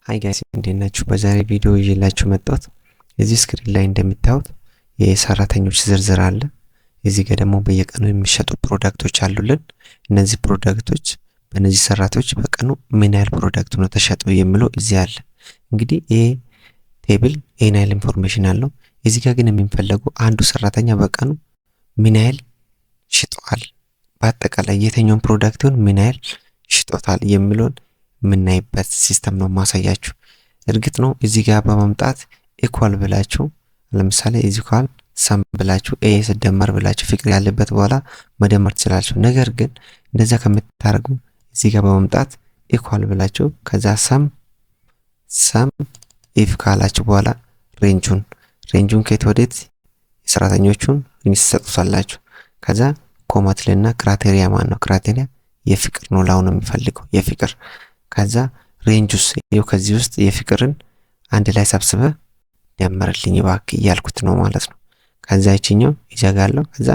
ሃይ ጋይስ እንዴት ናችሁ? በዛሬ ቪዲዮ ይዤላችሁ መጣሁት። እዚህ ስክሪን ላይ እንደምታዩት የሰራተኞች ዝርዝር አለ። እዚህ ጋር ደግሞ በየቀኑ የሚሸጡ ፕሮዳክቶች አሉልን። እነዚህ ፕሮዳክቶች በእነዚህ ሰራተኞች በቀኑ ምን ያህል ፕሮዳክት ነው ተሸጡ የሚለው እዚህ አለ። እንግዲህ ይሄ ቴብል ይሄን ያህል ኢንፎርሜሽን አለው። እዚህ ጋር ግን የሚፈልገው አንዱ ሰራተኛ በቀኑ ምን ያህል ሽጧል፣ በአጠቃላይ የትኛውን ፕሮዳክት ይሁን ምን ያህል ሽጦታል የሚለውን የምናይበት ሲስተም ነው ማሳያችሁ። እርግጥ ነው እዚህ ጋር በመምጣት ኢኳል ብላችሁ ለምሳሌ ኢኳል ሰም ብላችሁ ኤ ሲደመር ብላችሁ ፍቅር ያለበት በኋላ መደመር ትችላላችሁ። ነገር ግን እንደዛ ከምታደርጉ እዚህ ጋር በመምጣት ኢኳል ብላችሁ ከዛ ሰም ኢፍ ካላችሁ በኋላ ሬንጁን ከየት ወዴት የሰራተኞቹን እንሰጡታላችሁ። ከዛ ኮማትልና ክራይቴሪያ ማን ነው? ክራይቴሪያ የፍቅር ነው ላው ነው የሚፈልገው የፍቅር። ከዛ ሬንጁስ ይሄው ከዚህ ውስጥ የፍቅርን አንድ ላይ ሰብስበ ደምርልኝ እባክህ እያልኩት ነው ማለት ነው። ከዛ ይችኛው ይዘጋለሁ፣ ከዛ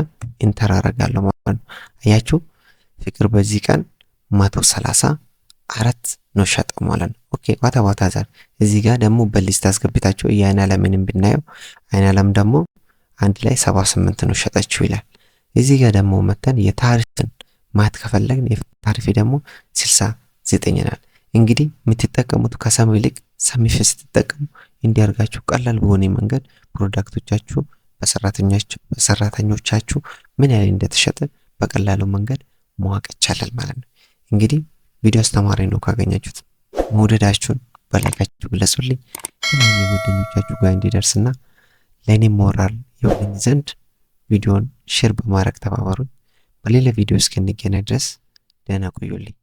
ኢንተር አደርጋለሁ ማለት ነው። አያችሁ ፍቅር በዚህ ቀን 134 ነው ሸጠው ማለት ነው። ኦኬ ዋታ ዛር እዚህ ጋር ደግሞ በሊስት አስገብታችሁ የአይን አለምንም ብናየው አይን አለም ደግሞ አንድ ላይ 78 ነው ሸጠችው ይላል። እዚህ ጋር ደግሞ መተን የታሪፍን ማት ከፈለግን የታሪፍ ደግሞ 69 ናል። እንግዲህ የምትጠቀሙት ከሰም ይልቅ ሰሚፍ ስትጠቀሙ እንዲያርጋችሁ ቀላል በሆነ መንገድ ፕሮዳክቶቻችሁ በሰራተኞቻችሁ ምን ያህል እንደተሸጠ በቀላሉ መንገድ ማወቅ ይቻላል ማለት ነው። እንግዲህ ቪዲዮ አስተማሪ ነው ካገኛችሁት መውደዳችሁን በላይካችሁ ግለጹልኝ። ጓደኞቻችሁ ጋር እንዲደርስና ለኔ ሞራል ይሆን ዘንድ ቪዲዮን ሼር በማድረግ ተባበሩኝ። በሌላ ቪዲዮ እስክንገናኝ ድረስ ደህና ቆዩልኝ።